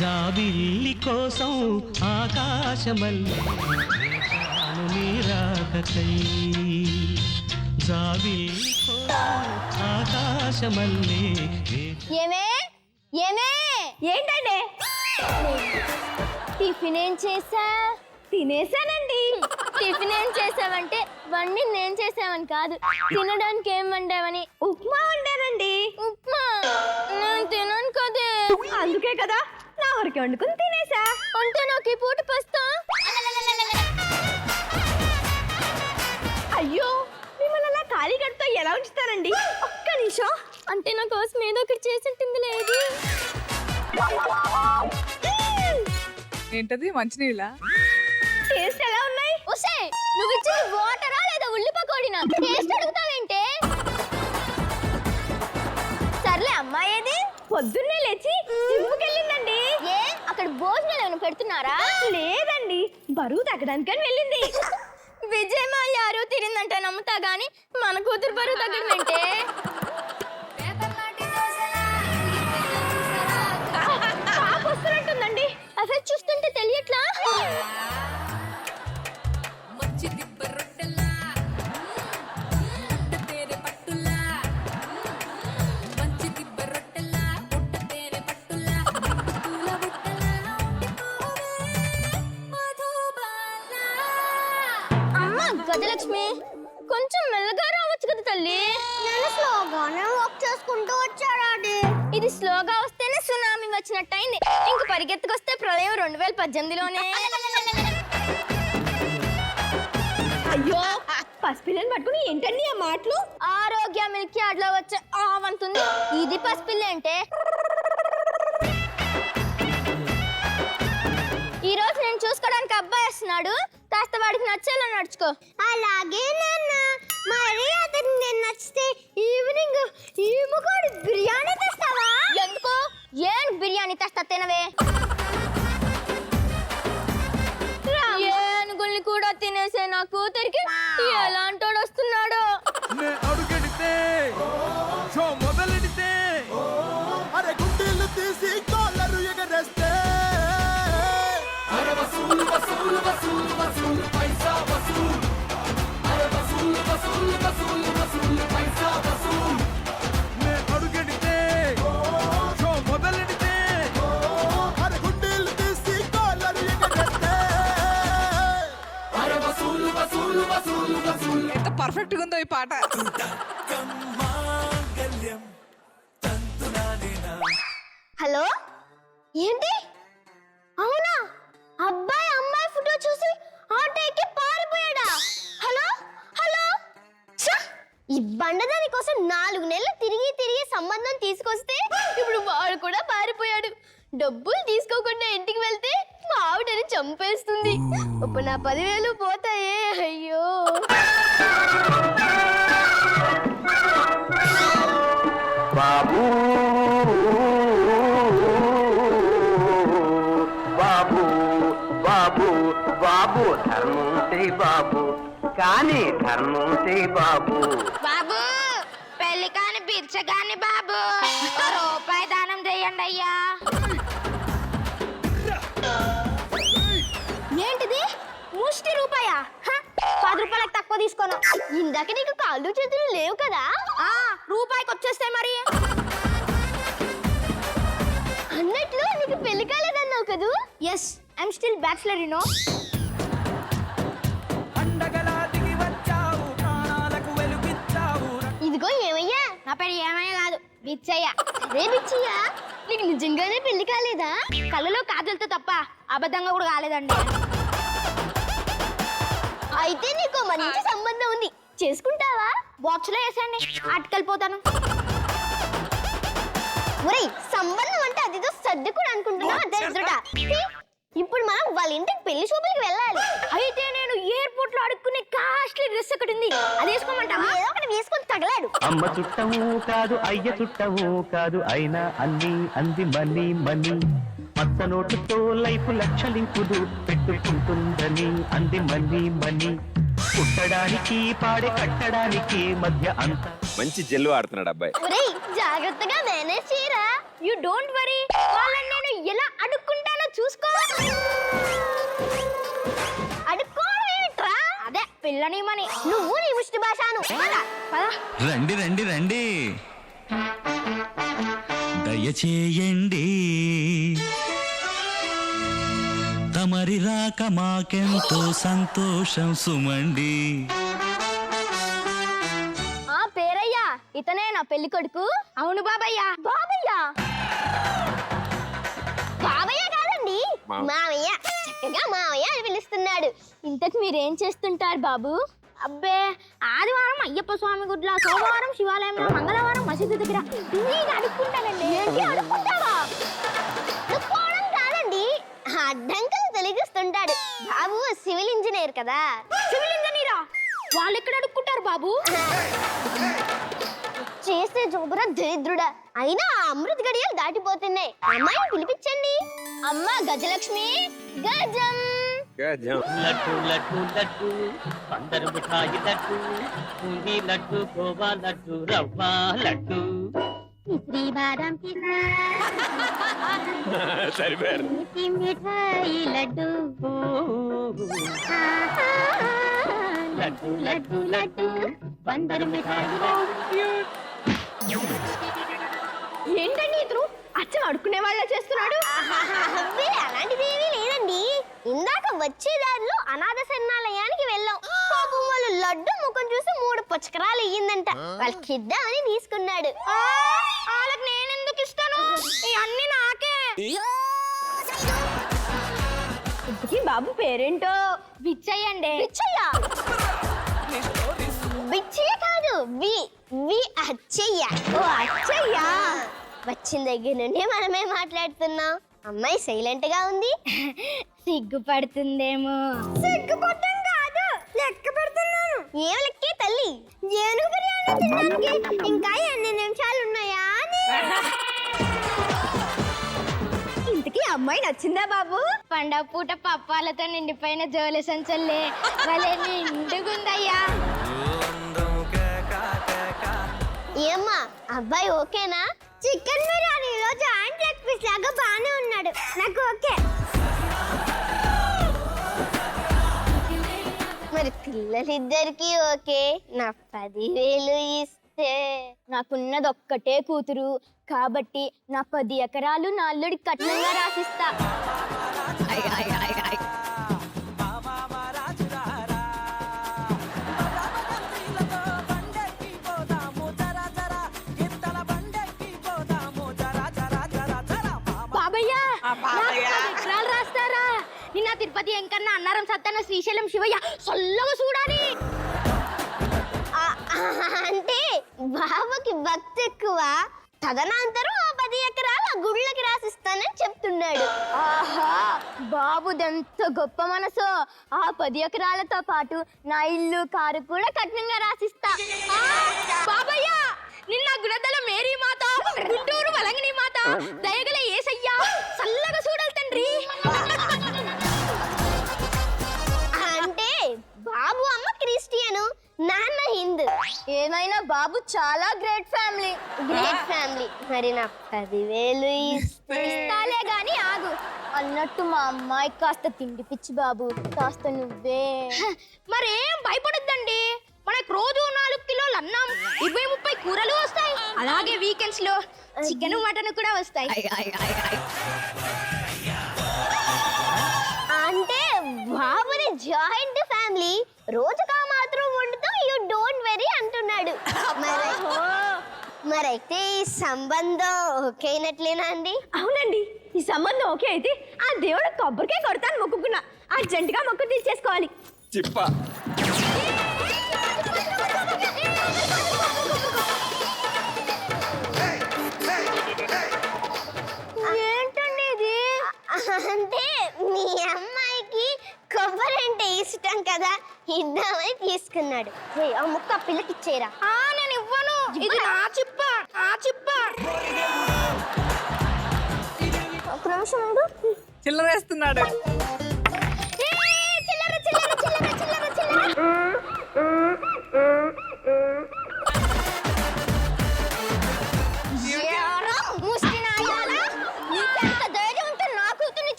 జాబిల్లి కోసం ఆకాశమల్లి నీరాకై జాబిల్లి కోసం ఆకాశమల్లి. ఏమే ఏమే ఏంటండి? టిఫిన్ ఏం చేసా? తినేసానండి. టిఫిన్ ఏం చేసావంటే వండి నేను చేసావని కాదు, తినడానికి ఏం వండావని. ఉప్మా వండానండి. ఉప్మా నేను తినను కదే. అందుకే కదా నా వరకు వండుకుని తినేసా. అంటే నాకు ఈ పూట పస్తా. అయ్యో, మిమ్మల్ని అలా ఖాళీ గడితో ఎలా ఉంచుతానండి? ఒక్క నిమిషం. అంటే నా కోసం ఏదో ఒకటి చేసి ఉంటుంది లేదు. ఏంటది మంచినీళ్ళ? టేస్ట్ ఎలా ఉన్నాయి? ఒసే, నువ్వు ఇచ్చింది వాటరా లేదా ఉల్లి పకోడీనా? టేస్ట్ అడుగుతావేంటే? సర్లే, అమ్మాయి ఏది? పొద్దున్నే లేచి జిమ్ముకెళ్ళిందండి. ఏ అక్కడ భోజనాలు ఏమైనా పెడుతున్నారా? లేదండి, బరువు తగ్గడానికని వెళ్ళింది. విజయమాల్య అరువు తిరిందంటే నమ్ముతా గాని మన కూతురు బరువు తగ్గడమేంటే? వస్తున్నట్టుందండి. అసలు చూస్తుంటే తెలియట్లా. అమ్మా గజలక్ష్మి, కొంచెం మెల్లగా రావచ్చు కదా తల్లి. నేను స్లోగానే వాక్ చేసుకుంటూ వచ్చాడాడి. ఇది స్లోగా వస్తేనే సునామీ వచ్చినట్టయింది. ఇంక పరిగెత్తుకొస్తే ప్రళయం 2018లోనే. అయ్యో, పసిపిల్లని పట్టుకుని ఏంటండి ఆ మాటలు? ఆరోగ్య మిల్క్ యార్డ్ లో వచ్చే ఆవంతుంది. ఇది పసిపిల్ల అంటే. ఈ రోజు నేను చూసుకోవడానికి అబ్బాయి వస్తున్నాడు, కాస్త వాడికి నచ్చేలా నడుచుకో. అలాగే నాన్న, మరి అతనికి నేను నచ్చితే ఈవినింగ్ ఈముకోడి బిర్యానీ తెస్తావా? ఎందుకు? ఏం బిర్యానీ తెస్తా తినవే. ఏనుగుల్ని కూడా తినేసే నా కూతురికి ఎలాంటోడు వస్తున్నాడో. అడుగెడితే షో మొదలెడితే అరే గుండెలు తీసి కాలరు ఎగరేస్తే అరే వసూలు వసూలు వసూలు వసూలు పైసా వసూలు అరే వసూలు వసూలు వసూలు వసూలు పైసా వసూలు నే అడుగెడితే షో మొదలెడితే అరే గుండెలు తీసి కాలరు ఎగరేస్తే అరే వసూలు వసూలు వసూలు వసూలు. ఎంత పర్ఫెక్ట్ గా ఉందో ఈ పాట. హలో, ఏంటి? అవునా? అబ్బాయి అమ్మాయి ఫోటో చూసి ఆటో ఎక్కి పారిపోయాడా? Hello hello. ఈ బండదాని కోసం 4 నెలలు తిరిగి తిరిగి సంబంధం తీసుకొస్తే ఇప్పుడు వాడు కూడా పారిపోయాడు. డబ్బులు తీసుకోకుండా ఇంటికి వెళ్తే మా ఆవిడని చంపేస్తుంది. ఇప్పుడు నా 10,000 పోతాయే. అయ్యో. బాబు బాబు బాబు బాబు ధర్మం చేయి బాబు, కానీ ధర్మం చేయి బాబు. బాబు, పెళ్లి కాని బిచ్చగాని బాబు, రూపాయి దానం చేయండి అయ్యా. ఏంటిది? ముష్టి రూపాయా? 10 రూపాయలకు తక్కువ తీసుకోను. ఇందాక నీకు కాళ్ళు చేతులు లేవు కదా? రూపాయికి వచ్చేస్తాయి మరి. అన్నట్లు నీకు పెళ్లి కాలేదన్నావు కదూ? Yes, I'm still bachelor you know. ఇదిగో ఏమయ్యా, నా పేరు ఏమయ్య కాదు, బిచ్చయ్య. అదే బిచ్చయ్య, నీకు నిజంగానే పెళ్లి కాలేదా? కళ్ళలో కాజలతో తప్ప అబద్ధంగా కూడా కాలేదండి. అయితే నీకు మంచి సంబంధం ఉంది, చేసుకుంటావా? బాక్స్ లో వేసండి, అటుకెళ్ళిపోతాను. ఒరేయ్, సంబంధం అంటే అదిదో సర్దుకుని అనుకుంటున్నా. దరిద్రుడా, ఇప్పుడు మనం వాళ్ళ ఇంటికి పెళ్లి చూపులకి వెళ్ళాలి. అయితే నేను ఎయిర్పోర్ట్ లో అడుక్కునే కాస్ట్లీ డ్రెస్ ఒకటి ఉంది, అది వేసుకోమంటావా? ఏదో ఒకటి వేసుకొని తగలాడు. అమ్మ చుట్టము కాదు, అయ్య చుట్టము కాదు, అయినా అన్ని అంది మనీ మనీ. మత్త నోటుతో లైఫ్ లక్షలింపులు పెట్టుకుంటుందని అంది మనీ మనీ. పుట్టడానికి పాడే కట్టడానికి మధ్య అంత మంచి జెల్లు ఆడుతున్నాడు అబ్బాయి. ఒరేయ్, జాగ్రత్తగా మేనేజ్ చేయరా. యు డోంట్ వరీ, వాళ్ళని నేను ఎలా అడుక్కుంటానో చూసుకో. అడుక్కోవడమేమిట్రా? అదే పిల్లనిమని. నువ్వు నీ ముష్టి భాషను. పద. రండి రండి రండి, దయచేయండి, తమరి రాక మాకెంతో సంతోషం సుమండి. ఆ పేరయ్యా, ఇతనే నా పెళ్లి కొడుకు. అవును బాబయ్య. బాబయ్య బాబయ్య కాదండి, మావయ్య. చక్కగా మావయ్య అని పిలుస్తున్నాడు. ఇంతకు మీరేం చేస్తుంటారు బాబు? అబ్బే, ఆదివారం అయ్యప్ప స్వామి గుడ్ల, సోమవారం శివాలయంలో, మంగళవారం మసీదు దగ్గర నేను అడుక్కుంటానండి. ఏంటి అడుక్కుంటావా? అడుక్కోవడం కాదండి, అడ్డంకులు తొలగిస్తుంటాడు. బాబు సివిల్ ఇంజనీర్ కదా. సివిల్ ఇంజనీరా? వాళ్ళు ఎక్కడ అడుక్కుంటారు బాబు? చేసే జోబురా దరిద్రుడా. అయినా ఆ అమృత గడియలు దాటిపోతున్నాయి. అమ్మాయిని పిలిపించండి. అమ్మ గజలక్ష్మి, గజం. లడ్డు లడ్డు లడ్డు, పందరు మిఠాయి లడ్డు, బూందీ లడ్డు, కోవా లడ్డు, రవ్వ లడ్డు. శ్రీవారం మిఠాయి లడ్డు. లడ్డు లడ్డు లడ్డు, పందరు మిఠాయి లడ్డు. ఏంటండి ఇతను అచ్చం అడుక్కునే వాళ్ళ చేస్తున్నాడు? అబ్బే, అలాంటిది ఏమీ లేదండి. ఇందాక వచ్చే దారిలో అనాథ శరణాలయానికి వెళ్ళాం. పాపం వాళ్ళు లడ్డు ముఖం చూసి 3 పుచ్చకరాలు ఇయ్యిందంట. వాళ్ళకి ఇద్దామని తీసుకున్నాడు. వాళ్ళకి నేనెందుకు ఇస్తాను? ఇవన్నీ నాకే. ఇంతకీ బాబు పేరేంటో? బిచ్చయ్యండి. పిచ్చయ్య బిచ్చయ్య కాదు, వి అచ్చయ్య. ఓ అచ్చయ్య. వచ్చిన దగ్గర నుండి మనమే మాట్లాడుతున్నాం. అమ్మాయి సైలెంట్ గా ఉంది. సిగ్గుపడుతుందేమో. సిగ్గుపడటం కాదు, లెక్క పెడుతున్నాను. ఏం లెక్కే తల్లి? ఏనుగు బిర్యానీ తినడానికి ఇంకా ఎన్ని నిమిషాలు ఉన్నాయా అని. ఇంతకీ అమ్మాయి నచ్చిందా బాబు? పండగ పూట పప్పాలతో నిండిపోయిన జోలి సంచల్లే వాళ్ళే నిండుగుందయ్యా. ఏమ్మా, అబ్బాయి ఓకేనా? చికెన్ బిర్యానీలో జాయింట్ లెగ్ పీస్ లాగా బానే ఉన్నాడు. నాకు ఓకే. మరి పిల్లలిద్దరికి ఓకే. నా 10,000 ఇస్తే. నాకున్నది ఒక్కటే కూతురు కాబట్టి నా 10 ఎకరాలు నా అల్లుడి కట్నంగా రాసిస్తా. బాబయ్య, నాకు 10 ఎకరాలు రాస్తారా? నిన్న తిరుపతి ఎంకన్నా అన్నారం సత్తన్న శ్రీశైలం శివయ్య సొల్లగా చూడాలి. అంటే బాబుకి భక్తి ఎక్కువ. తదనంతరం ఆ 10 ఎకరాలు ఆ గుళ్ళకి రాసిస్తానని చెప్తున్నాడు. ఆహా, బాబుదెంత గొప్ప మనసు. ఆ 10 ఎకరాలతో పాటు నా ఇల్లు కారు కూడా కట్నంగా రాసిస్తా. బాబయ్య, నిన్న గుణదల మేరీ మాత, గుంటూరు వలంగిని మాత, దయగల ఏసయ్యా సల్లగా చూడాలి తండ్రి. అంటే బాబు అమ్మ క్రిస్టియను, నాన్న హిందూ. ఏమైనా బాబు చాలా గ్రేట్ ఫ్యామిలీ. మరి నా 10,000 ఇస్తాలే గాని ఆగు. అన్నట్టు మా అమ్మాయి కాస్త తిండి పిచ్చి బాబు, కాస్త నువ్వే. మరేం భయపడొద్దండి, మనకు రోజు 4 కిలోలు అన్నం, 20-30 కూరలు వస్తాయి. అలాగే వీకెండ్స్ లో చికెన్ మటన్ కూడా వస్తాయి. అంటే బాబుని జాయింట్ ఫ్యామిలీ, రోజుగా మాత్రం వండుతూ యూ డోంట్ వెరీ అంటున్నాడు. మరైతే ఈ సంబంధం ఓకేనట్లేనా అండి? అవునండి, ఈ సంబంధం ఓకే అయితే ఆ దేవుడు కొబ్బరికాయ కొడతాను మొక్కుకున్నా. అర్జెంటుగా మొక్కు తీర్చేసుకోవాలి. చిప్ప ఏంటండి ఇది? అంటే మీ అమ్మాయికి కొబ్బరి అంటే ఇష్టం కదా, ఇద్దామని తీసుకున్నాడు. ఆ ముక్క పిల్లకి ఇచ్చేరా. నేను ఇవ్వను, ఇది నా చిప్ప, నా చిప్ప. ఒక నిమిషం ఉండు. చిల్లరేస్తున్నాడు. చిల్లర చిల్లర చిల్లర చిల్లర చిల్లర. ముష్టి నాయాలా, నీకెంత ధైర్యం ఉంటే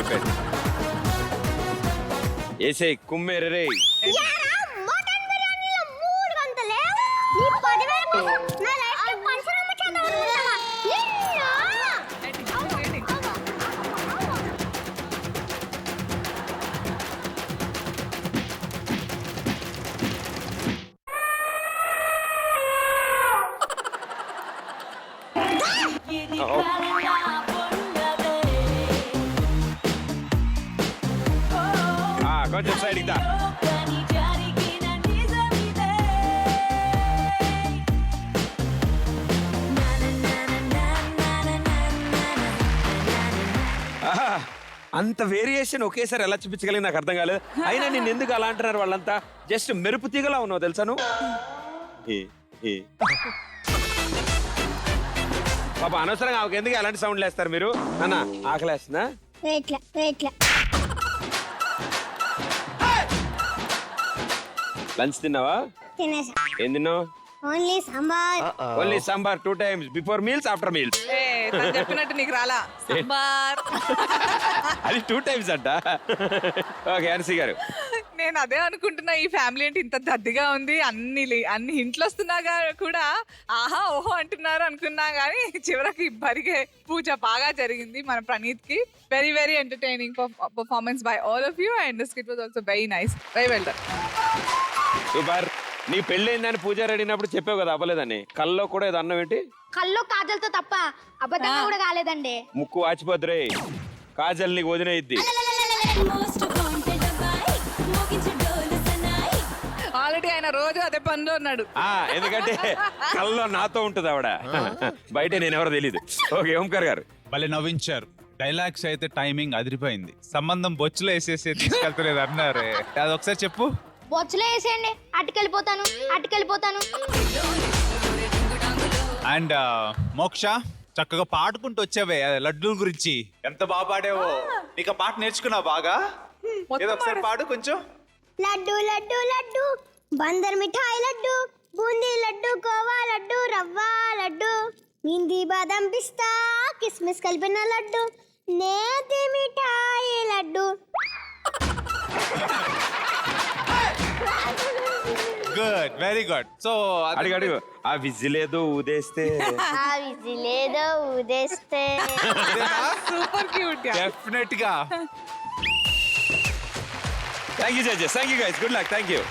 అయిపోయింది. ఏసే కుమ్మేరే రే. యారా, మటన్ బిర్యానీలో 3 గంటలే నీ 10,000 కోసం నా లైఫ్ కి పంచనామ చేద్దామనుకుంటావా? కొంచెం సైడ్ ఇద్దా. అంత వేరియేషన్ ఒకేసారి ఎలా చూపించగలిగి నాకు అర్థం కాలేదు. అయినా నేను ఎందుకు అలా అంటున్నారు వాళ్ళంతా? జస్ట్ మెరుపు తీగలా ఉన్నావు తెలుసాను. పాప అనవసరంగా ఆమెకు ఎందుకు అలాంటి సౌండ్లు వేస్తారు మీరు? అన్న ఆకలేస్తుందా? వెయిట్లా లంచ్ తిన్నావా? తినేసా. ఏం తిన్నావు? Only sambar. Only sambar 2 times before meals after meals. చెప్పినట్టు నీకు రాలా సాంబార్? అది 2 times అంట. ఓకే అన్సీ గారు. నేను అదే అనుకుంటున్నా, ఈ ఫ్యామిలీ అంటే ఇంత దద్దిగా ఉంది, అన్ని ఇంట్లో వస్తున్నాగా కూడా ఆహా ఓహో అంటున్నారు అనుకున్నా కానీ చివరికి బరిగే పూజ బాగా జరిగింది మన ప్రణీత్ కి. Very very entertaining performance by all of you and the skit was also very nice. Very well done. Super. నీ పెళ్ళైందని పూజ రెడీనప్పుడు చెప్పావు కదా అవ్వలేదని. కల్లో కూడా ఏదో అన్నం ఏంటి? కల్లో కాజల్తో తప్ప అబద్ధంగా కూడా కాలేదండి. ముక్కు వాచిపోద్దురే. కాజల్ నీకు వదిలేయిద్ది. ఆల్రెడీ ఆయన రోజు అదే పనిలో ఉన్నాడు. ఎందుకంటే కల్లో నాతో ఉంటుంది ఆవిడ, బయట నేను ఎవరో తెలీదు. ఓకే ఓంకార్ గారు. భలే నవ్వించారు. డైలాగ్స్ అయితే టైమింగ్ అదిరిపోయింది. సంబంధం బొచ్చులో వేసేసి తీసుకెళ్తలేదు అన్నారే, అది ఒకసారి చెప్పు. బొచ్చులో వేసేయండి, అటుకెళ్ళిపోతాను. అండ్ మోక్ష, చక్కగా పాడుకుంటూ వచ్చావే లడ్డూల గురించి. ఎంత బాగా పాడావో. నీకు ఆ పాట నేర్చుకున్నావు బాగా? ఏదో ఒకసారి పాడు కొంచెం. లడ్డు లడ్డు లడ్డు, బందర్ మిఠాయి లడ్డు, బూందీ లడ్డు, కోవా లడ్డు, రవ్వ లడ్డు, మింది బాదం పిస్తా కిస్మిస్ కలిపిన లడ్డు, నేతి మిఠాయి laddu. Good, very good. So అడిగాడు ఆ విజిలేదో ఊదేస్తే. ఆ విజిలేదో ఊదేస్తే. సూపర్ క్యూట్ గా. డెఫినెట్ గా. Thank you judges. Thank you guys. Good luck. Thank you.